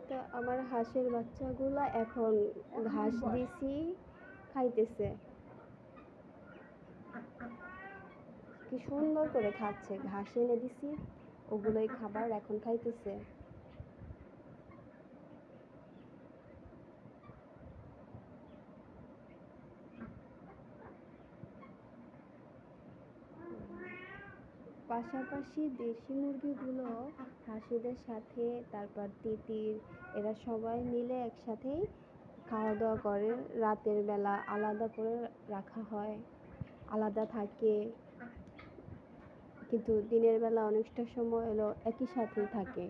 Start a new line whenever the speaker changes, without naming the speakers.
তো আমার হাঁসের বাচ্চাগুলা এখন ঘাস দিছি, খাইতেছে। কি সুন্দর করে খাচ্ছে, ঘাস এনে দিছি, ওগুলোই খাবার এখন খাইতেছে। পাশাপাশি দেশি মুরগিগুলো হাঁসেদের সাথে, তারপর তিতির, এরা সবাই মিলে একসাথেই খাওয়া দাওয়া করে। রাতের বেলা আলাদা করে রাখা হয়, আলাদা থাকে, কিন্তু দিনের বেলা অনেকটা সময় হলো একই সাথেই থাকে।